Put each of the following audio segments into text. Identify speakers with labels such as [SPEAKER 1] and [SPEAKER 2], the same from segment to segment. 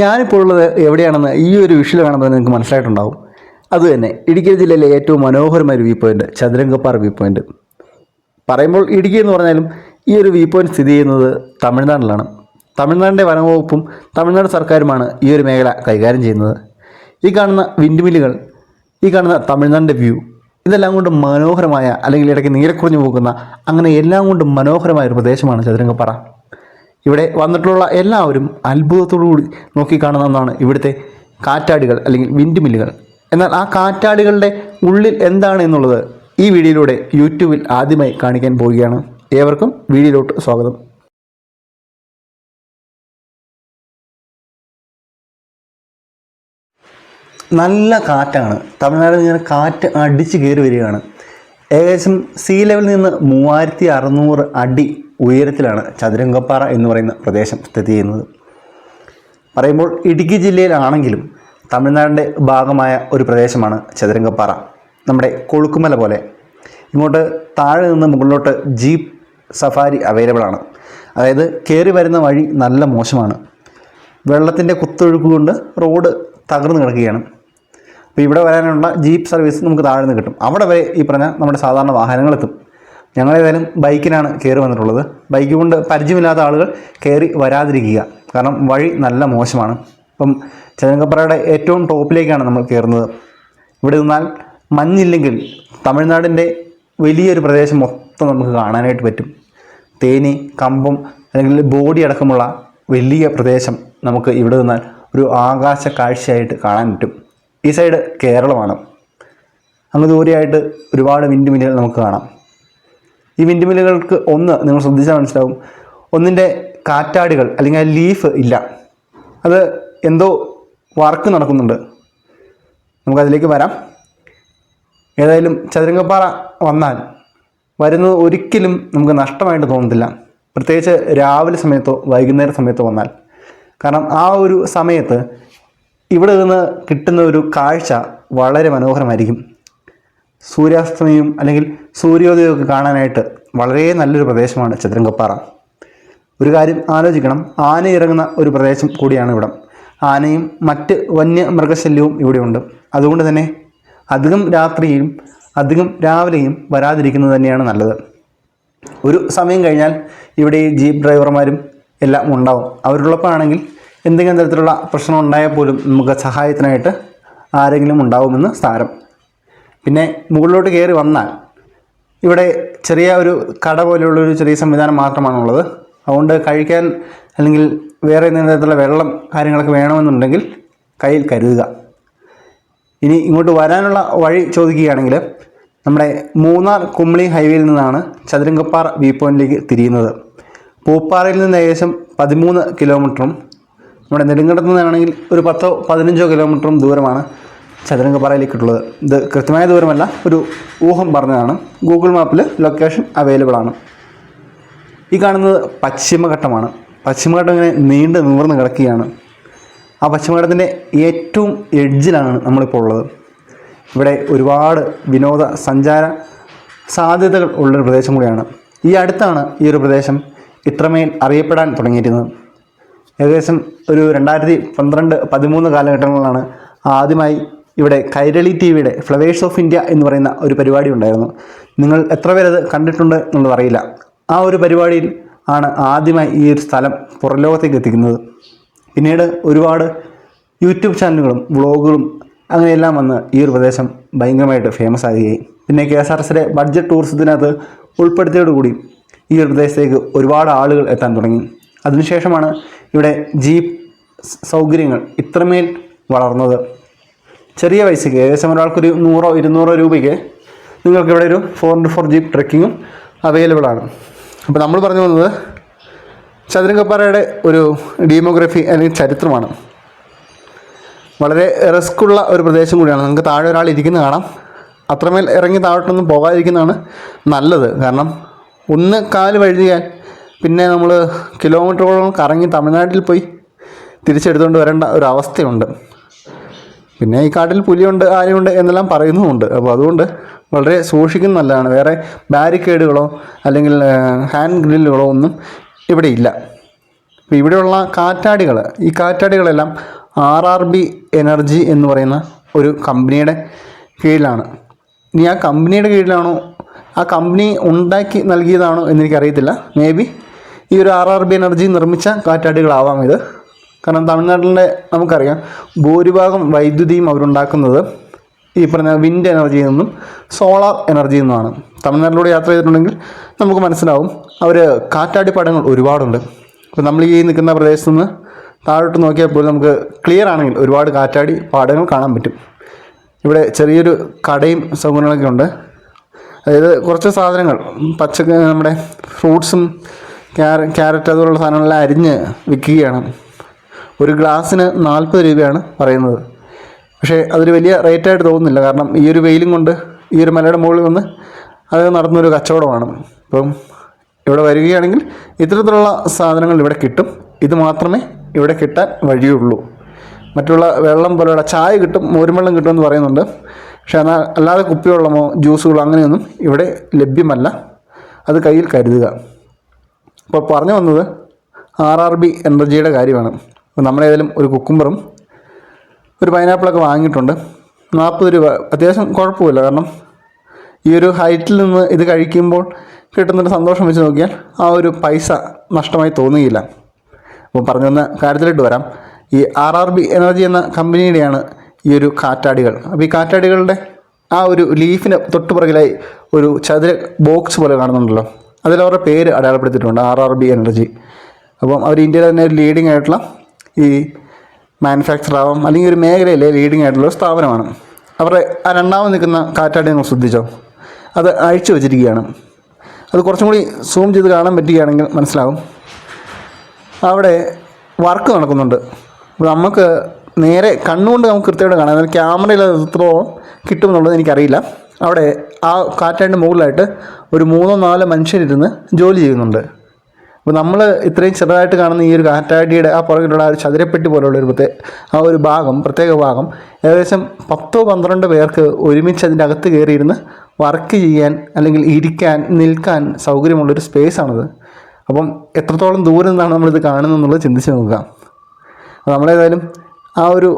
[SPEAKER 1] ഞാനിപ്പോൾ ഉള്ളത് എവിടെയാണെന്ന് ഈ ഒരു വിഷ്വൽ കാണുമ്പോൾ നിങ്ങൾക്ക് മനസ്സിലായിട്ടുണ്ടാവും. അതുതന്നെ ഇടുക്കി ജില്ലയിലെ ഏറ്റവും മനോഹരമായ ഒരു view point, Chathurangappara view point. പറയുമ്പോൾ ഇടുക്കി എന്ന് പറഞ്ഞാലും ഈ ഒരു വ്യൂ പോയിൻ്റ് സ്ഥിതി ചെയ്യുന്നത് തമിഴ്നാട്ടിലാണ്. തമിഴ്നാടിൻ്റെ വനംവകുപ്പും തമിഴ്നാട് സർക്കാരുമാണ് ഈ ഒരു മേഖല കൈകാര്യം ചെയ്യുന്നത്. ഈ കാണുന്ന വിൻഡ് മില്ലുകൾ, ഈ കാണുന്ന തമിഴ്നാടിൻ്റെ വ്യൂ, ഇതെല്ലാം കൊണ്ട് മനോഹരമായ, അല്ലെങ്കിൽ ഇടയ്ക്ക് നീരക്കുറഞ്ഞു പോകുന്ന, അങ്ങനെ എല്ലാം കൊണ്ടും മനോഹരമായ ഒരു പ്രദേശമാണ് ചതുരംഗപ്പാറ. ഇവിടെ വന്നിട്ടുള്ള എല്ലാവരും അത്ഭുതത്തോടുകൂടി നോക്കിക്കാണുന്ന ഒന്നാണ് ഇവിടുത്തെ കാറ്റാടികൾ അല്ലെങ്കിൽ വിൻഡ് മില്ലുകൾ. എന്നാൽ ആ കാറ്റാടികളുടെ ഉള്ളിൽ എന്താണ് എന്നുള്ളത് ഈ വീഡിയോയിലൂടെ യൂട്യൂബിൽ ആദ്യമായി കാണിക്കാൻ പോവുകയാണ്. ഏവർക്കും വീഡിയോയിലോട്ട് സ്വാഗതം. നല്ല കാറ്റാണ്. തമിഴ്നാട്ടിൽ ഇങ്ങനെ കാറ്റ് അടിച്ച് കയറി വരികയാണ്. ഏകദേശം സീ ലെവലിൽ നിന്ന് 3600 അടി ഉയരത്തിലാണ് ചതുരംഗപ്പാറ എന്ന് പറയുന്ന പ്രദേശം സ്ഥിതി ചെയ്യുന്നത്. പറയുമ്പോൾ ഇടുക്കി ജില്ലയിലാണെങ്കിലും തമിഴ്നാടിൻ്റെ ഭാഗമായ ഒരു പ്രദേശമാണ് ചതുരംഗപ്പാറ. നമ്മുടെ കൊളുക്കുമല പോലെ ഇങ്ങോട്ട് താഴെ നിന്ന് മുകളിലോട്ട് ജീപ്പ് സഫാരി അവൈലബിൾ ആണ്. അതായത് കയറി വരുന്ന വഴി നല്ല മോശമാണ്. വെള്ളത്തിൻ്റെ കുത്തൊഴുക്ക് കൊണ്ട് റോഡ് തകർന്നു കിടക്കുകയാണ്. അപ്പോൾ ഇവിടെ വരാനുള്ള ജീപ്പ് സർവീസ് നമുക്ക് താഴെ നിന്ന് കിട്ടും. അവിടെ വരെ ഈ പറഞ്ഞ നമ്മുടെ സാധാരണ വാഹനങ്ങളെത്തും. ഞങ്ങളേതായാലും ബൈക്കിനാണ് കയറി വന്നിട്ടുള്ളത്. ബൈക്ക് കൊണ്ട് പരിചയമില്ലാത്ത ആളുകൾ കയറി വരാതിരിക്കുക, കാരണം വഴി നല്ല മോശമാണ്. അപ്പം ചതുരംഗപ്പാറയുടെ ഏറ്റവും ടോപ്പിലേക്കാണ് നമ്മൾ കയറുന്നത്. ഇവിടെ നിന്നാൽ മഞ്ഞില്ലെങ്കിൽ തമിഴ്നാടിൻ്റെ വലിയൊരു പ്രദേശം മൊത്തം നമുക്ക് കാണാനായിട്ട് പറ്റും. തേനി, കമ്പം അല്ലെങ്കിൽ ബോഡി അടക്കമുള്ള വലിയ പ്രദേശം നമുക്ക് ഇവിടെ നിന്നാൽ ഒരു ആകാശ കാഴ്ചയായിട്ട് കാണാൻ പറ്റും. ഈ സൈഡ് കേരളമാണ്. അങ്ങ് ദൂരെയായിട്ട് ഒരുപാട് വിൻഡ് മില്ലുകൾ നമുക്ക് കാണാം. ഈ വിൻഡ് മില്ലുകൾക്ക് നിങ്ങൾ ശ്രദ്ധിച്ചാൽ മനസ്സിലാവും, ഒന്നിൻ്റെ കാറ്റാടികൾ അല്ലെങ്കിൽ ആ ലീഫ് ഇല്ല. അത് എന്തോ വർക്ക് നടക്കുന്നുണ്ട്. നമുക്കതിലേക്ക് വരാം. ഏതായാലും ചതുരംഗപ്പാറ വന്നാൽ വരുന്നത് ഒരിക്കലും നമുക്ക് നഷ്ടമായിട്ട് തോന്നത്തില്ല, പ്രത്യേകിച്ച് രാവിലെ സമയത്തോ വൈകുന്നേര സമയത്തോ വന്നാൽ. കാരണം ആ ഒരു സമയത്ത് ഇവിടെ നിന്ന് കിട്ടുന്ന ഒരു കാഴ്ച വളരെ മനോഹരമായിരിക്കും. സൂര്യാസ്തമയം അല്ലെങ്കിൽ സൂര്യോദയമൊക്കെ കാണാനായിട്ട് വളരെ നല്ലൊരു പ്രദേശമാണ് ചതുരംഗപ്പാറ. ഒരു കാര്യം ആലോചിക്കണം, ആന ഇറങ്ങുന്ന ഒരു പ്രദേശം കൂടിയാണ് ഇവിടം. ആനയും മറ്റ് വന്യമൃഗശല്യവും ഇവിടെയുണ്ട്. അതുകൊണ്ട് തന്നെ അധികം രാത്രിയും അധികം രാവിലെയും വരാതിരിക്കുന്നത് തന്നെയാണ് നല്ലത്. ഒരു സമയം കഴിഞ്ഞാൽ ഇവിടെ ഈ ജീപ്പ് ഡ്രൈവർമാരും എല്ലാം ഉണ്ടാവും. അവരുള്ളപ്പോഴാണെങ്കിൽ എന്തെങ്കിലും തരത്തിലുള്ള പ്രശ്നം ഉണ്ടായാൽ പോലും നമുക്ക് സഹായത്തിനായിട്ട് ആരെങ്കിലും ഉണ്ടാവുമെന്ന് സാരം. പിന്നെ മുകളിലോട്ട് കയറി വന്നാൽ ഇവിടെ ചെറിയ ഒരു കട പോലെയുള്ളൊരു ചെറിയ സംവിധാനം മാത്രമാണുള്ളത്. അതുകൊണ്ട് കഴിക്കാൻ അല്ലെങ്കിൽ വേറെ എന്തെങ്കിലും തരത്തിലുള്ള വെള്ളം കാര്യങ്ങളൊക്കെ വേണമെന്നുണ്ടെങ്കിൽ കയ്യിൽ കരുതുക. ഇനി ഇങ്ങോട്ട് വരാനുള്ള വഴി ചോദിക്കുകയാണെങ്കിൽ നമ്മുടെ മൂന്നാർ കുമളി ഹൈവേയിൽ നിന്നാണ് ചതുരംഗപ്പാറ വ്യൂ പോയിന്റിലേക്ക് തിരിയുന്നത്. പൂപ്പാറയിൽ നിന്ന് ഏകദേശം 13 കിലോമീറ്ററും നമ്മുടെ നെടുങ്കണ്ടത്ത് നിന്നാണെങ്കിൽ ഒരു 10-15 കിലോമീറ്ററും ദൂരമാണ് ചതുരംഗപ്പാറയിലേക്കുള്ളത്. ഇത് കൃത്യമായ ദൂരമല്ല, ഒരു ഊഹം പറഞ്ഞതാണ്. ഗൂഗിൾ മാപ്പിൽ ലൊക്കേഷൻ അവൈലബിൾ ആണ്. ഈ കാണുന്നത് പശ്ചിമഘട്ടമാണ്. പശ്ചിമഘട്ടം ഇങ്ങനെ നീണ്ട് നിവർന്ന് കിടക്കുകയാണ്. ആ പശ്ചിമഘട്ടത്തിൻ്റെ ഏറ്റവും എഡ്ജിലാണ് നമ്മളിപ്പോൾ ഉള്ളത്. ഇവിടെ ഒരുപാട് വിനോദ സഞ്ചാര സാധ്യതകൾ ഉള്ളൊരു പ്രദേശം കൂടിയാണ്. ഈ അടുത്താണ് ഈ ഒരു പ്രദേശം ഇത്രമേൽ അറിയപ്പെടാൻ തുടങ്ങിയിരുന്നത്. ഏകദേശം ഒരു 2012-13 കാലഘട്ടങ്ങളിലാണ് ആദ്യമായി ഇവിടെ കൈരളി TV-യുടെ ഫ്ലവേഴ്സ് ഓഫ് ഇന്ത്യ എന്ന് പറയുന്ന ഒരു പരിപാടി ഉണ്ടായിരുന്നു. നിങ്ങൾ എത്ര പേരത് കണ്ടിട്ടുണ്ട് എന്നുള്ളത് അറിയില്ല. ആ ഒരു പരിപാടിയിൽ ആണ് ആദ്യമായി ഈ ഒരു സ്ഥലം പുറംലോകത്തേക്ക് എത്തിക്കുന്നത്. പിന്നീട് ഒരുപാട് യൂട്യൂബ് ചാനലുകളും വ്ളോഗുകളും അങ്ങനെയെല്ലാം വന്ന് ഈ ഒരു പ്രദേശം ഭയങ്കരമായിട്ട് ഫേമസ് ആകുകയായി. പിന്നെ KSRTCയുടെ ബഡ്ജറ്റ് ടൂറിസത്തിനകത്ത് ഉൾപ്പെടുത്തിയോടുകൂടി ഈ ഒരു പ്രദേശത്തേക്ക് ഒരുപാട് ആളുകൾ എത്താൻ തുടങ്ങി. അതിനുശേഷമാണ് ഇവിടെ ജീപ്പ് സൗകര്യങ്ങൾ ഇത്രമേൽ വളർന്നത്. ചെറിയ പൈസയ്ക്ക്, ഏകദേശം ഒരാൾക്കൊരു 100-200 രൂപയ്ക്ക് നിങ്ങൾക്കിവിടെ ഒരു 4x4 ജീപ്പ് ട്രെക്കിങ്ങും അവൈലബിൾ ആണ്. അപ്പോൾ നമ്മൾ പറഞ്ഞു വന്നത് ചതുരംഗപ്പാറയുടെ ഒരു ഡീമോഗ്രഫി അല്ലെങ്കിൽ ചരിത്രമാണ്. വളരെ റിസ്ക്കുള്ള ഒരു പ്രദേശം കൂടിയാണ്. നമുക്ക് താഴെ ഒരാൾ ഇരിക്കുന്നത് കാണാം. അത്രമേൽ ഇറങ്ങി താഴോട്ടൊന്നും പോകാതിരിക്കുന്നതാണ് നല്ലത്. കാരണം ഒന്ന് കാല് വഴുതിയാൽ പിന്നെ നമ്മൾ കിലോമീറ്ററുകളോളം കറങ്ങി തമിഴ്നാട്ടിൽ പോയി തിരിച്ചെടുത്തുകൊണ്ട് വരേണ്ട ഒരു അവസ്ഥയുണ്ട്. പിന്നെ ഈ കാട്ടിൽ പുലിയുണ്ട്, ആനയുണ്ട് എന്നെല്ലാം പറയുന്നുമുണ്ട്. അപ്പോൾ അതുകൊണ്ട് വളരെ സൂക്ഷിക്കുന്നത് നല്ലതാണ്. വേറെ ബാരിക്കേഡുകളോ അല്ലെങ്കിൽ ഹാൻഡ് ഗ്രില്ലുകളോ ഒന്നും ഇവിടെ ഇല്ല. അപ്പോൾ ഇവിടെയുള്ള കാറ്റാടികൾ, ഈ കാറ്റാടികളെല്ലാം RRB എനർജി എന്ന് പറയുന്ന ഒരു കമ്പനിയുടെ കീഴിലാണ്. ഇനി ആ കമ്പനിയുടെ കീഴിലാണോ, ആ കമ്പനി ഉണ്ടാക്കി നൽകിയതാണോ എന്നെനിക്കറിയത്തില്ല. മേ ബി ഈ ഒരു RRB എനർജി നിർമ്മിച്ച കാറ്റാടികളാവാം ഇത്. കാരണം തമിഴ്നാട്ടിലെ നമുക്കറിയാം ഭൂരിഭാഗം വൈദ്യുതിയും അവരുണ്ടാക്കുന്നത് ഈ പറഞ്ഞ വിൻഡ് എനർജിയിൽ നിന്നും സോളാർ എനർജിയിൽ നിന്നുമാണ്. തമിഴ്നാട്ടിലൂടെ യാത്ര ചെയ്തിട്ടുണ്ടെങ്കിൽ നമുക്ക് മനസ്സിലാവും അവർ കാറ്റാടി പാടങ്ങൾ ഒരുപാടുണ്ട്. ഇപ്പോൾ നമ്മൾ ഈ നിൽക്കുന്ന പ്രദേശത്ത് നിന്ന് താഴോട്ട് നോക്കിയാൽ പോലും നമുക്ക് ക്ലിയർ ആണെങ്കിൽ ഒരുപാട് കാറ്റാടി പാടങ്ങൾ കാണാൻ പറ്റും. ഇവിടെ ചെറിയൊരു കടയും സൗകര്യങ്ങളൊക്കെ ഉണ്ട്. അതായത് കുറച്ച് സാധനങ്ങൾ നമ്മുടെ ഫ്രൂട്ട്സും ക്യാരറ്റ് അതുപോലുള്ള സാധനങ്ങളെല്ലാം അരിഞ്ഞ് വിൽക്കുകയാണ്. ഒരു ഗ്ലാസ്സിന് 40 രൂപയാണ് പറയുന്നത്. പക്ഷേ അതൊരു വലിയ റേറ്റായിട്ട് തോന്നുന്നില്ല. കാരണം ഈ ഒരു വെയിലും കൊണ്ട് ഈ ഒരു മലയുടെ മുകളിൽ വന്ന് അത് നടന്നൊരു കച്ചവടമാണ്. അപ്പം ഇവിടെ വരികയാണെങ്കിൽ ഇത്തരത്തിലുള്ള സാധനങ്ങൾ ഇവിടെ കിട്ടും. ഇത് മാത്രമേ ഇവിടെ കിട്ടാൻ വഴിയുള്ളൂ. മറ്റുള്ള വെള്ളം പോലെയുള്ള ചായ കിട്ടും, മോരും വെള്ളം കിട്ടുമെന്ന് പറയുന്നുണ്ട്. പക്ഷേ എന്നാൽ അല്ലാതെ കുപ്പിവെള്ളമോ ജ്യൂസുകളോ അങ്ങനെയൊന്നും ഇവിടെ ലഭ്യമല്ല. അത് കയ്യിൽ കരുതുക. അപ്പോൾ പറഞ്ഞു വന്നത് RRB എനർജിയുടെ കാര്യമാണ്. അപ്പോൾ നമ്മളേതായാലും ഒരു കുക്കുംബറും ഒരു പൈനാപ്പിളൊക്കെ വാങ്ങിയിട്ടുണ്ട്. 40 രൂപ അത്യാവശ്യം കുഴപ്പമില്ല. കാരണം ഈ ഒരു ഹൈറ്റിൽ നിന്ന് ഇത് കഴിക്കുമ്പോൾ കിട്ടുന്നൊരു സന്തോഷം വെച്ച് നോക്കിയാൽ ആ ഒരു പൈസ നഷ്ടമായി തോന്നുകയില്ല. അപ്പോൾ പറഞ്ഞു വന്ന കാര്യത്തിലിട്ട് വരാം. ഈ RRB എനർജി എന്ന കമ്പനിയുടെയാണ് ഈ ഒരു കാറ്റാടികൾ. അപ്പോൾ ഈ കാറ്റാടികളുടെ ആ ഒരു ലീഫിന് തൊട്ടുപുറകിലായി ഒരു ചതുര ബോക്സ് പോലെ കാണുന്നുണ്ടല്ലോ, അതിലവരുടെ പേര് അടയാളപ്പെടുത്തിയിട്ടുണ്ട്, RRB എനർജി. അപ്പം അവർ ഇന്ത്യയിലെ തന്നെ ഒരു ലീഡിങ് ആയിട്ടുള്ള ഈ മാനുഫാക്ചർ ആവാം അല്ലെങ്കിൽ ഒരു മേഖലയിലെ ലീഡിങ് ആയിട്ടുള്ള ഒരു സ്ഥാപനമാണ്. അവരുടെ ആ രണ്ടാമത് നിൽക്കുന്ന കാറ്റാടി നിങ്ങൾ ശ്രദ്ധിച്ചോ, അത് അഴിച്ചു വെച്ചിരിക്കുകയാണ്. അത് കുറച്ചും കൂടി സൂം ചെയ്ത് കാണാൻ പറ്റുകയാണെങ്കിൽ മനസ്സിലാവും അവിടെ വർക്ക് നടക്കുന്നുണ്ട്. അപ്പോൾ നമുക്ക് നേരെ കണ്ണുകൊണ്ട് നമുക്ക് കൃത്യമായിട്ട് കാണാം. എന്നാൽ ക്യാമറയിൽ അത് എത്രത്തോളം കിട്ടുമെന്നുള്ളത് എനിക്കറിയില്ല. അവിടെ ആ കാറ്റാടിൻ്റെ മുകളിലായിട്ട് ഒരു 3-4 മനുഷ്യരിരുന്ന് ജോലി ചെയ്യുന്നുണ്ട്. അപ്പോൾ നമ്മൾ ഇത്രയും ചെറുതായിട്ട് കാണുന്ന ഈ ഒരു കാറ്റാടിയുടെ ആ പുറകിലുള്ള ഒരു ചതുരപ്പെട്ടി പോലുള്ള ആ ഒരു ഭാഗം, പ്രത്യേക ഭാഗം, ഏകദേശം 10-12 പേർക്ക് ഒരുമിച്ച് അതിൻ്റെ അകത്ത് കയറിയിരുന്ന് വർക്ക് ചെയ്യാൻ അല്ലെങ്കിൽ ഇരിക്കാൻ നിൽക്കാൻ സൗകര്യമുള്ളൊരു സ്പേസാണത്. അപ്പം എത്രത്തോളം ദൂരം നിന്നാണ് നമ്മളിത് കാണുന്നത് എന്നുള്ളത് ചിന്തിച്ച് നോക്കുക. നമ്മളേതായാലും ആ ഒരു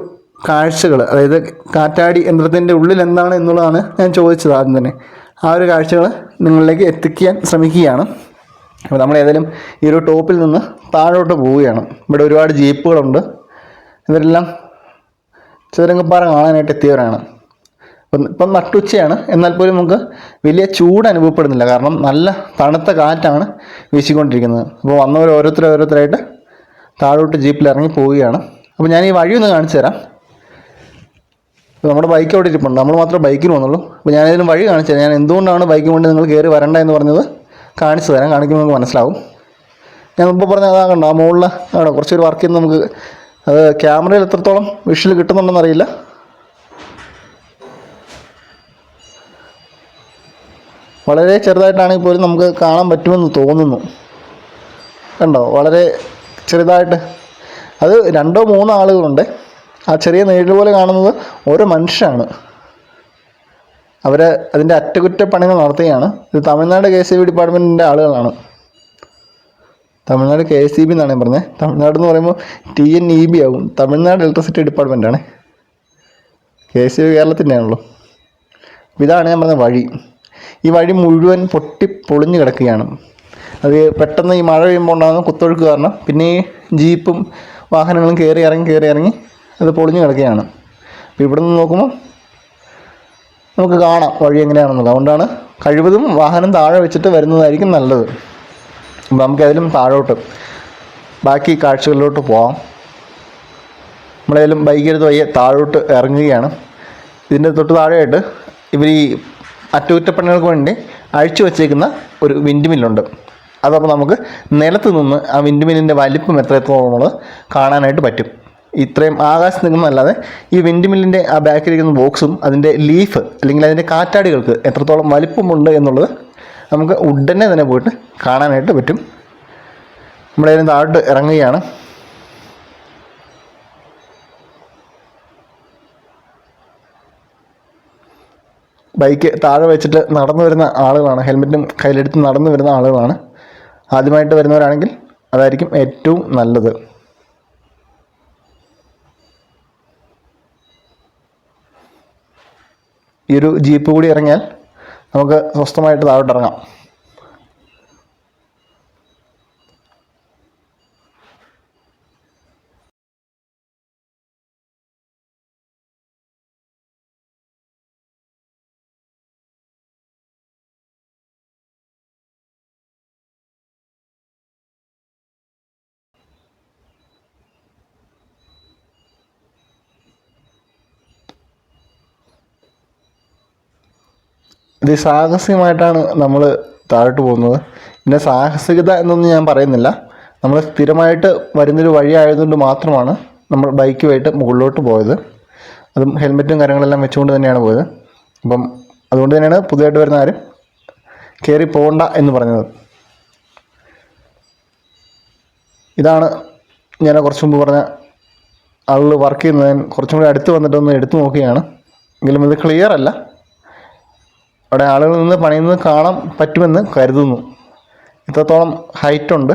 [SPEAKER 1] കാഴ്ചകൾ, അതായത് കാറ്റാടി യന്ത്രത്തിൻ്റെ ഉള്ളിൽ എന്താണ് എന്നുള്ളതാണ് ഞാൻ ചോദിച്ചത് ആദ്യം തന്നെ. ആ ഒരു കാഴ്ചകൾ നിങ്ങളിലേക്ക് എത്തിക്കാൻ ശ്രമിക്കുകയാണ്. അപ്പോൾ നമ്മളേതായാലും ഈ ഒരു ടോപ്പിൽ നിന്ന് താഴോട്ട് പോവുകയാണ്. ഇവിടെ ഒരുപാട് ജീപ്പുകളുണ്ട്. ഇവരെല്ലാം ചതുരംഗപ്പാറ കാണാനായിട്ട് എത്തിയവരാണ്. ഇപ്പം നട്ടുച്ചയാണ്, എന്നാൽ പോലും നമുക്ക് വലിയ ചൂട് അനുഭവപ്പെടുന്നില്ല. കാരണം നല്ല തണുത്ത കാറ്റാണ് വീശിക്കൊണ്ടിരിക്കുന്നത്. അപ്പോൾ വന്നവർ ഓരോരുത്തരായിട്ട് താഴോട്ട് ജീപ്പിൽ ഇറങ്ങി പോവുകയാണ്. അപ്പോൾ ഞാൻ ഈ വഴി ഒന്ന് കാണിച്ചു തരാം. നമ്മുടെ ബൈക്ക് അവിടെ ഇരിപ്പുണ്ട്, നമ്മൾ മാത്രമേ ബൈക്കിന് വന്നുള്ളൂ. അപ്പോൾ ഞാനിതിന് വഴി കാണിച്ചു തരാം. ഞാൻ എന്തുകൊണ്ടാണ് ബൈക്ക് കൊണ്ട് നിങ്ങൾ കയറി വരണ്ട എന്ന് പറഞ്ഞത് കാണിച്ചു തരാം. കാണിക്കുമ്പോൾ നമുക്ക് മനസ്സിലാവും. ഞാൻ മുമ്പ് പറഞ്ഞ അതാകണ്ട, ആ മുകളിൽ അവിടെ കുറച്ചൊരു വർക്ക് ചെയ്യുന്ന നമുക്ക് അത് ക്യാമറയിൽ എത്രത്തോളം വിഷ്വൽ കിട്ടുന്നുണ്ടെന്ന് അറിയില്ല. വളരെ ചെറുതായിട്ടാണെങ്കിൽ പോലും നമുക്ക് കാണാൻ പറ്റുമെന്ന് തോന്നുന്നു. കണ്ടോ, വളരെ ചെറുതായിട്ട്. അത് 2-3 ആളുകളുണ്ട്. ആ ചെറിയ നീഴൽ പോലെ കാണുന്നത് ഓരോ മനുഷ്യരാണ്. അവർ അതിൻ്റെ അറ്റകുറ്റപ്പണികൾ നടത്തുകയാണ്. ഇത് തമിഴ്നാട് KCB ഡിപ്പാർട്ട്മെൻറ്റിൻ്റെ ആളുകളാണ്. തമിഴ്നാട് KCB എന്നാണ് ഞാൻ പറഞ്ഞത്. തമിഴ്നാട് എന്ന് പറയുമ്പോൾ TNEB ആവും. തമിഴ്നാട് ഇലക്ട്രിസിറ്റി ഡിപ്പാർട്ട്മെൻറ്റാണ്. KCB കേരളത്തിൻ്റെ ആണല്ലോ. ഇതാണ് ഞാൻ പറഞ്ഞ വഴി. ഈ വഴി മുഴുവൻ പൊളിഞ്ഞ് കിടക്കുകയാണ്. അത് പെട്ടെന്ന് ഈ മഴ പെയ്യുമ്പോൾ ഉണ്ടാകുന്ന കുത്തൊഴുക്ക് കാരണം പിന്നെ ഈ ജീപ്പും വാഹനങ്ങളും കയറി ഇറങ്ങി അത് പൊളിഞ്ഞ് കിടക്കുകയാണ്. അപ്പോൾ ഇവിടെ നിന്ന് നോക്കുമ്പോൾ നമുക്ക് കാണാം വഴി എങ്ങനെയാണെന്നുള്ളത്. അതുകൊണ്ടാണ് കഴിവതും വാഹനം താഴെ വെച്ചിട്ട് വരുന്നതായിരിക്കും നല്ലത്. അപ്പോൾ നമുക്കതിലും താഴോട്ട് ബാക്കി കാഴ്ചകളിലോട്ട് പോകാം. നമ്മളേലും ബൈക്കെടുത്ത് വയ്യ താഴോട്ട് ഇറങ്ങുകയാണ്. ഇതിൻ്റെ തൊട്ട് താഴെയായിട്ട് ഇവർ ഈ അറ്റകുറ്റപ്പണികൾക്ക് വേണ്ടി അഴിച്ചു വച്ചേക്കുന്ന ഒരു വിൻഡ് മില്ലുണ്ട്. അതപ്പോൾ നമുക്ക് നിലത്ത് നിന്ന് ആ വിൻഡ് മില്ലിൻ്റെ വലിപ്പം എത്രത്തോളമുള്ളത് കാണാനായിട്ട് പറ്റും. ഇത്രയും ആകാശത്ത് നിൽക്കുന്നതല്ലാതെ ഈ വിൻഡ് മില്ലിൻ്റെ ആ ബാക്കിലിരിക്കുന്ന ബോക്സും അതിൻ്റെ ലീഫ് അല്ലെങ്കിൽ അതിൻ്റെ കാറ്റാടികൾക്ക് എത്രത്തോളം വലിപ്പമുണ്ട് എന്നുള്ളത് നമുക്ക് ഉടനെ തന്നെ പോയിട്ട് കാണാനായിട്ട് പറ്റും. നമ്മളതിന് താഴോട്ട് ഇറങ്ങുകയാണ്. ബൈക്ക് താഴെ വെച്ചിട്ട് നടന്നു വരുന്ന ആളുകളാണ്. ഹെൽമെറ്റും കയ്യിലെടുത്ത് നടന്നു വരുന്ന ആളുകളാണ്. ആദ്യമായിട്ട് വരുന്നവരാണെങ്കിൽ
[SPEAKER 2] അതായിരിക്കും ഏറ്റവും നല്ലത്. ഈ ഒരു ജീപ്പ് കൂടി ഇറങ്ങിയാൽ നമുക്ക് സ്വസ്ഥമായിട്ട് താഴോട്ട് ഇറങ്ങാം. ഇത് സാഹസികമായിട്ടാണ് നമ്മൾ താഴോട്ട് പോകുന്നത്. പിന്നെ സാഹസികത എന്നൊന്നും ഞാൻ പറയുന്നില്ല. നമ്മൾ സ്ഥിരമായിട്ട് വരുന്നൊരു വഴി ആയതുകൊണ്ട് മാത്രമാണ് നമ്മൾ ബൈക്കുമായിട്ട് മുകളിലോട്ട് പോയത്. അതും ഹെൽമെറ്റും കാര്യങ്ങളെല്ലാം വെച്ചുകൊണ്ട് തന്നെയാണ് പോയത്. അപ്പം അതുകൊണ്ട് തന്നെയാണ് പുതിയതായിട്ട് വരുന്ന ആരും കയറി പോകണ്ട എന്ന് പറഞ്ഞത്. ഇതാണ് ഞാൻ കുറച്ച് മുമ്പ് പറഞ്ഞ ആളുകൾ വർക്ക് ചെയ്യുന്നത്. ഞാൻ കുറച്ചും കൂടി അടുത്ത് വന്നിട്ടൊന്ന് എടുത്തു നോക്കുകയാണ്. എങ്കിലും ഇത് ക്ലിയർ അല്ല. അവിടെ ആളുകൾ നിന്ന് പണിയുന്നത് കാണാൻ പറ്റുമെന്ന് കരുതുന്നു. ഇത്രത്തോളം ഹൈറ്റുണ്ട്.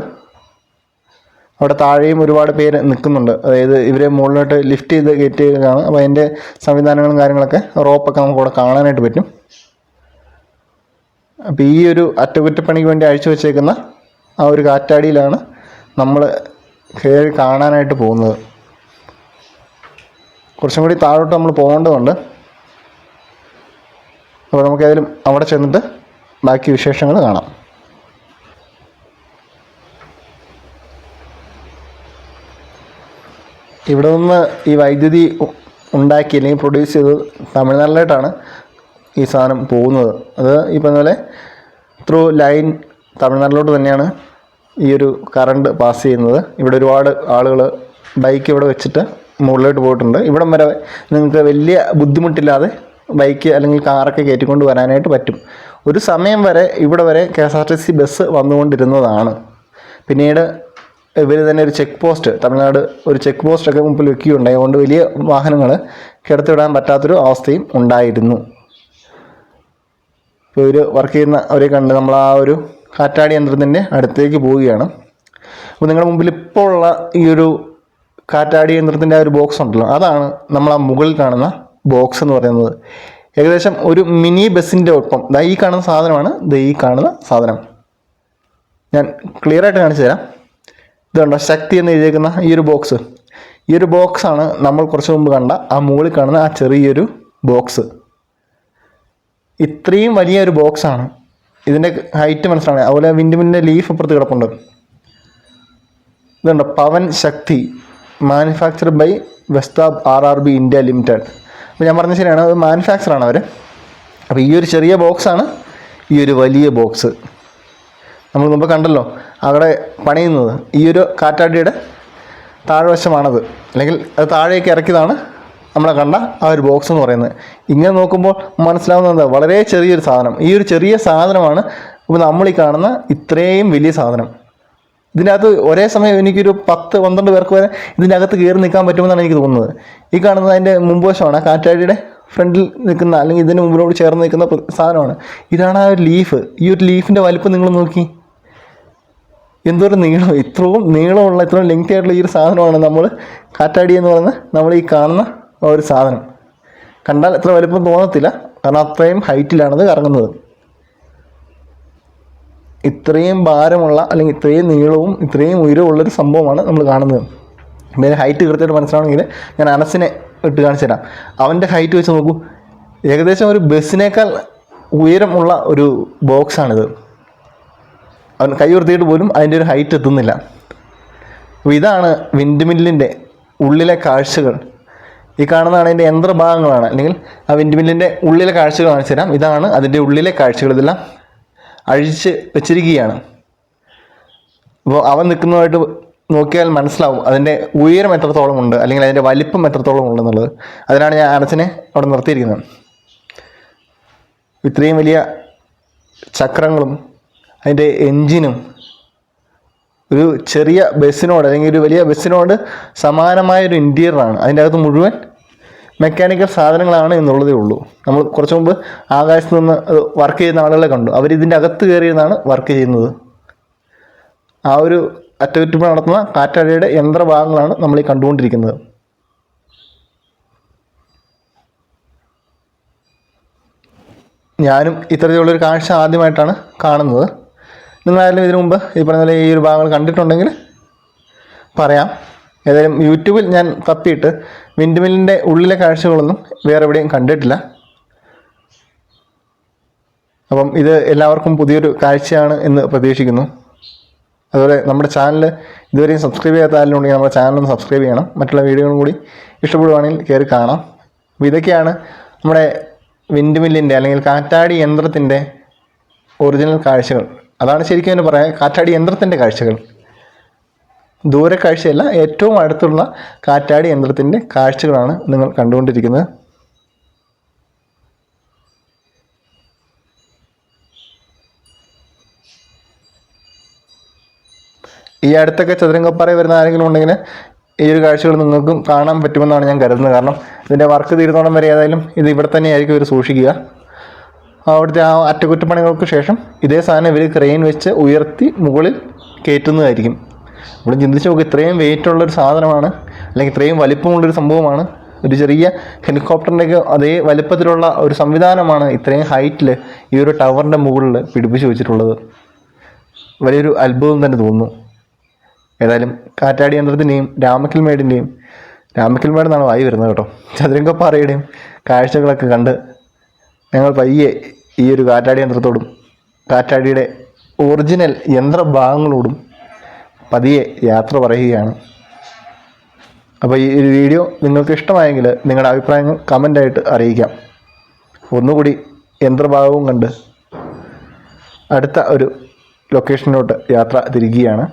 [SPEAKER 2] അവിടെ താഴെയും ഒരുപാട് പേര് നിൽക്കുന്നുണ്ട്. അതായത് ഇവരെ മുകളിലോട്ട് ലിഫ്റ്റ് ചെയ്ത് കയറ്റുകയാണ്. അപ്പോൾ അതിൻ്റെ സംവിധാനങ്ങളും കാര്യങ്ങളൊക്കെ റോപ്പൊക്കെ നമുക്ക് അവിടെ കാണാനായിട്ട് പറ്റും. അപ്പോൾ ഈ ഒരു അറ്റകുറ്റപ്പണിക്ക് വേണ്ടി അഴിച്ചു വെച്ചേക്കുന്ന ആ ഒരു കാറ്റാടിയിലാണ് നമ്മൾ കയറി കാണാനായിട്ട് പോകുന്നത്. കുറച്ചും കൂടി താഴോട്ട് നമ്മൾ പോകേണ്ടതുണ്ട്. അപ്പോൾ നമുക്ക് ഏതായാലും അവിടെ ചെന്നിട്ട് ബാക്കി വിശേഷങ്ങൾ കാണാം. ഇവിടെ നിന്ന് ഈ വൈദ്യുതി ഉണ്ടാക്കി അല്ലെങ്കിൽ പ്രൊഡ്യൂസ് ചെയ്ത് തമിഴ്നാട്ടിലോട്ടാണ് ഈ സാധനം പോകുന്നത്. അത് ഈ പറഞ്ഞ പോലെ ത്രൂ ലൈൻ തമിഴ്നാട്ടിലോട്ട് തന്നെയാണ് ഈ ഒരു കറണ്ട് പാസ് ചെയ്യുന്നത്. ഇവിടെ ഒരുപാട് ആളുകൾ ബൈക്ക് ഇവിടെ വെച്ചിട്ട് മുകളിലോട്ട് പോയിട്ടുണ്ട്. ഇവിടം വരെ നിങ്ങൾക്ക് വലിയ ബുദ്ധിമുട്ടില്ലാതെ ബൈക്ക് അല്ലെങ്കിൽ കാറൊക്കെ കയറ്റിക്കൊണ്ട് വരാനായിട്ട് പറ്റും. ഒരു സമയം വരെ ഇവിടെ വരെ KSRTC ബസ് വന്നുകൊണ്ടിരുന്നതാണ്. പിന്നീട് ഇവർ തന്നെ ഒരു ചെക്ക് പോസ്റ്റ്, തമിഴ്നാട് ഒരു ചെക്ക് പോസ്റ്റൊക്കെ മുമ്പിൽ വെക്കുകയുണ്ടായി. അതുകൊണ്ട് വലിയ വാഹനങ്ങൾ കിടത്തിവിടാൻ പറ്റാത്തൊരു അവസ്ഥയും ഉണ്ടായിരുന്നു. ഇപ്പോൾ ഇവർ വർക്ക് ചെയ്യുന്ന അവരെ കണ്ട് നമ്മൾ ആ ഒരു കാറ്റാടി യന്ത്രത്തിൻ്റെ അടുത്തേക്ക് പോവുകയാണ്. അപ്പോൾ നിങ്ങളുടെ മുമ്പിൽ ഇപ്പോൾ ഉള്ള ഈ ഒരു കാറ്റാടി യന്ത്രത്തിൻ്റെ ആ ഒരു ബോക്സ് ഉണ്ടല്ലോ, അതാണ് നമ്മൾ ആ മുകളിൽ കാണുന്ന ബോക്സ് എന്ന് പറയുന്നത്. ഏകദേശം ഒരു മിനി ബസ്സിൻ്റെ ഒപ്പം ഈ കാണുന്ന സാധനമാണ് ഈ കാണുന്ന സാധനം. ഞാൻ ക്ലിയറായിട്ട് കാണിച്ചു തരാം. ഇതുണ്ടോ ശക്തി എന്ന് എഴുതിയേക്കുന്ന ഈ ഒരു ബോക്സ്. ഈ ഒരു ബോക്സാണ് നമ്മൾ കുറച്ച് മുമ്പ് കണ്ട ആ മുകളിൽ കാണുന്ന ആ ചെറിയൊരു ബോക്സ്. ഇത്രയും വലിയൊരു ബോക്സാണ്. ഇതിൻ്റെ ഹൈറ്റ് മനസ്സിലാണ്. അതുപോലെ വിൻഡ്മില്ലിൻ്റെ ലീഫ് അപ്പുറത്ത് കിടപ്പുണ്ട്. ഇതുണ്ടോ പവൻ ശക്തി, മാനുഫാക്ചർ ബൈ വെസ്താബ് RRB ഇന്ത്യ ലിമിറ്റഡ്. അപ്പോൾ ഞാൻ പറഞ്ഞ ശരിയാണ്, അത് മാനുഫാക്ചറാണ് അവർ. അപ്പോൾ ഈ ഒരു ചെറിയ ബോക്സാണ് ഈ ഒരു വലിയ ബോക്സ്. നമ്മൾ മുമ്പ് കണ്ടല്ലോ അവിടെ പണിയുന്നത്. ഈ ഒരു കാറ്റാടിയുടെ താഴ്വശമാണത്, അല്ലെങ്കിൽ അത് താഴേക്ക് ഇറക്കിയതാണ് നമ്മളെ കണ്ട ആ ഒരു ബോക്സ് എന്ന് പറയുന്നത്. ഇങ്ങനെ നോക്കുമ്പോൾ മനസ്സിലാവുന്നത് വളരെ ചെറിയൊരു സാധനം. ഈ ഒരു ചെറിയ സാധനമാണ് ഇപ്പോൾ നമ്മളീ കാണുന്ന ഇത്രയും വലിയ സാധനം. ഇതിനകത്ത് ഒരേ സമയം എനിക്കൊരു 10-12 പേർക്ക് വരെ ഇതിൻ്റെ അകത്ത് കയറി നിൽക്കാൻ പറ്റുമെന്നാണ് എനിക്ക് തോന്നുന്നത്. ഈ കാണുന്നത് അതിൻ്റെ മുമ്പുവശമാണ്, കാറ്റാടിയുടെ ഫ്രണ്ടിൽ നിൽക്കുന്ന അല്ലെങ്കിൽ ഇതിന് മുമ്പിലോട് ചേർന്ന് നിൽക്കുന്ന സാധനമാണ്. ഇതാണ് ആ ഒരു ലീഫ്. ഈ ഒരു ലീഫിൻ്റെ വലിപ്പം നിങ്ങൾ നോക്കി, എന്തോരം നീളം, ഇത്രയും നീളമുള്ള ഇത്രയും ലെങ്തി ആയിട്ടുള്ള ഈ ഒരു സാധനമാണ് നമ്മൾ കാറ്റാടി എന്ന് പറയുന്നത്. നമ്മൾ ഈ കാണുന്ന ആ ഒരു സാധനം കണ്ടാൽ എത്ര വലിപ്പം തോന്നത്തില്ല, കാരണം അത്രയും ഹൈറ്റിലാണത് കറങ്ങുന്നത്. ഇത്രയും ഭാരമുള്ള അല്ലെങ്കിൽ ഇത്രയും നീളവും ഇത്രയും ഉയരമുള്ളൊരു സംഭവമാണ് നമ്മൾ കാണുന്നത്. പിന്നെ ഹൈറ്റ് കൃത്യമായിട്ട് മനസ്സിലാവണമെങ്കിൽ ഞാൻ അനസിനെ ഇട്ട് കാണിച്ചു തരാം. അവൻ്റെ ഹൈറ്റ് വെച്ച് നോക്കൂ, ഏകദേശം ഒരു ബസ്സിനേക്കാൾ ഉയരമുള്ള ഒരു ബോക്സാണിത്. അവൻ കൈ ഉയർത്തിയിട്ട് പോലും അതിൻ്റെ ഒരു ഹൈറ്റ് എത്തുന്നില്ല. അപ്പോൾ ഇതാണ് വിൻഡ് മില്ലിൻ്റെ ഉള്ളിലെ കാഴ്ചകൾ. ഈ കാണുന്നതാണ് അതിൻ്റെ യന്ത്രഭാഗങ്ങളാണ്, അല്ലെങ്കിൽ ആ വിൻഡ് മില്ലിൻ്റെ ഉള്ളിലെ കാഴ്ചകൾ കാണിച്ചു തരാം. ഇതാണ് അതിൻ്റെ ഉള്ളിലെ കാഴ്ചകൾ. ഇതെല്ലാം അഴിച്ച് വെച്ചിരിക്കുകയാണ്. അപ്പോൾ അവൻ നിൽക്കുന്നതായിട്ട് നോക്കിയാൽ മനസ്സിലാവും അതിൻ്റെ ഉയരം എത്രത്തോളം ഉണ്ട്, അല്ലെങ്കിൽ അതിൻ്റെ വലിപ്പം എത്രത്തോളം ഉണ്ടെന്നുള്ളത്. അതിനാണ് ഞാൻ അനസിനെ അവിടെ നിർത്തിയിരിക്കുന്നത്. ഇത്രയും വലിയ ചക്രങ്ങളും അതിൻ്റെ എൻജിനും ഒരു ചെറിയ ബസ്സിനോട് അല്ലെങ്കിൽ ഒരു വലിയ ബസ്സിനോട് സമാനമായൊരു ഇൻറ്റീരിയറാണ്. അതിൻ്റെ അകത്ത് മുഴുവൻ മെക്കാനിക്കൽ സാധനങ്ങളാണ് എന്നുള്ളതേ ഉള്ളൂ. നമ്മൾ കുറച്ച് മുമ്പ് ആകാശത്ത് നിന്ന് വർക്ക് ചെയ്യുന്ന ആളുകളെ കണ്ടു. അവരിതിൻ്റെ അകത്ത് കയറിയെന്നാണ് വർക്ക് ചെയ്യുന്നത്. ആ ഒരു അറ്റകുറ്റപ്പണി നടത്തുന്ന കാറ്റാടിയുടെ യന്ത്രഭാഗങ്ങളാണ് നമ്മൾ ഈ കണ്ടുകൊണ്ടിരിക്കുന്നത്. ഞാനും ഇത്തരത്തിലുള്ളൊരു കാഴ്ച ആദ്യമായിട്ടാണ് കാണുന്നത്. നിങ്ങളായാലും ഇതിനു മുമ്പ് ഈ പറഞ്ഞ പോലെ ഈ ഒരു ഭാഗങ്ങൾ കണ്ടിട്ടുണ്ടെങ്കിൽ പറയാം. ഏതായാലും യൂട്യൂബിൽ ഞാൻ തപ്പിയിട്ട് വിൻഡ് മില്ലിൻ്റെ ഉള്ളിലെ കാഴ്ചകളൊന്നും വേറെ എവിടെയും കണ്ടിട്ടില്ല. അപ്പം ഇത് എല്ലാവർക്കും പുതിയൊരു കാഴ്ചയാണ് എന്ന് പ്രതീക്ഷിക്കുന്നു. അതുപോലെ നമ്മുടെ ചാനൽ ഇതുവരെയും സബ്സ്ക്രൈബ് ചെയ്യാത്ത ആരെങ്കിലും നമ്മുടെ ചാനലൊന്ന് സബ്സ്ക്രൈബ് ചെയ്യണം. മറ്റുള്ള വീഡിയോകളും കൂടി ഇഷ്ടപ്പെടുവാണെങ്കിൽ കയറി കാണാം. അപ്പോൾ ഇതൊക്കെയാണ് നമ്മുടെ വിൻഡ് മില്ലിൻ്റെ അല്ലെങ്കിൽ കാറ്റാടി യന്ത്രത്തിൻ്റെ ഒറിജിനൽ കാഴ്ചകൾ. അതാണ് ശരിക്കും എന്ന് പറയാം, കാറ്റാടി യന്ത്രത്തിൻ്റെ കാഴ്ചകൾ. ദൂരെ കാഴ്ചയല്ല, ഏറ്റവും അടുത്തുള്ള കാറ്റാടി യന്ത്രത്തിൻ്റെ കാഴ്ചകളാണ് നിങ്ങൾ കണ്ടുകൊണ്ടിരിക്കുന്നത്. ഈ അടുത്തൊക്കെ ചതുരംഗപ്പാറ വരുന്ന ആരെങ്കിലും ഉണ്ടെങ്കിൽ ഈ ഒരു കാഴ്ചകൾ നിങ്ങൾക്കും കാണാൻ പറ്റുമെന്നാണ് ഞാൻ കരുതുന്നത്. കാരണം ഇതിൻ്റെ വർക്ക് തീരുന്നോളം വരെ ഏതായാലും ഇത് ഇവിടെ തന്നെയായിരിക്കും ഇവർ സൂക്ഷിക്കുക. അവിടുത്തെ ആ അറ്റകുറ്റപ്പണികൾക്ക് ശേഷം ഇതേ സാധനം ഇവർ ക്രെയിൻ വെച്ച് ഉയർത്തി മുകളിൽ കയറ്റുന്നതായിരിക്കും. ഇവിടെ ചിന്തിച്ച് നോക്കുക, ഇത്രയും വെയിറ്റുള്ളൊരു സാധനമാണ്, അല്ലെങ്കിൽ ഇത്രയും വലിപ്പമുള്ളൊരു സംഭവമാണ്. ഒരു ചെറിയ ഹെലികോപ്റ്ററിൻ്റെയൊക്കെ അതേ വലിപ്പത്തിലുള്ള ഒരു സംവിധാനമാണ് ഇത്രയും ഹൈറ്റിൽ ഈ ഒരു ടവറിൻ്റെ മുകളിൽ പിടിപ്പിച്ച് വെച്ചിട്ടുള്ളത്. വലിയൊരു അത്ഭുതം തന്നെ തോന്നുന്നു. ഏതായാലും കാറ്റാടി യന്ത്രത്തിൻ്റെയും രാമക്കൽമേട് എന്നാണ് വായി വരുന്നത് കേട്ടോ, ചതുരംഗപ്പാറയുടെയും കാഴ്ചകളൊക്കെ കണ്ട് ഞങ്ങൾ പയ്യെ ഈ ഒരു കാറ്റാടി യന്ത്രത്തോടും കാറ്റാടിയുടെ ഒറിജിനൽ യന്ത്രഭാഗങ്ങളോടും പതിയെ യാത്ര പറയുകയാണ്. അപ്പോൾ ഈ ഒരു വീഡിയോ നിങ്ങൾക്ക് ഇഷ്ടമായെങ്കിൽ നിങ്ങളുടെ അഭിപ്രായങ്ങൾ കമൻ്റായിട്ട് അറിയിക്കാം. ഒന്നുകൂടി യന്ത്രഭാഗവും കണ്ട് അടുത്ത ഒരു ലൊക്കേഷനിലോട്ട് യാത്ര തിരിക്കുകയാണ്.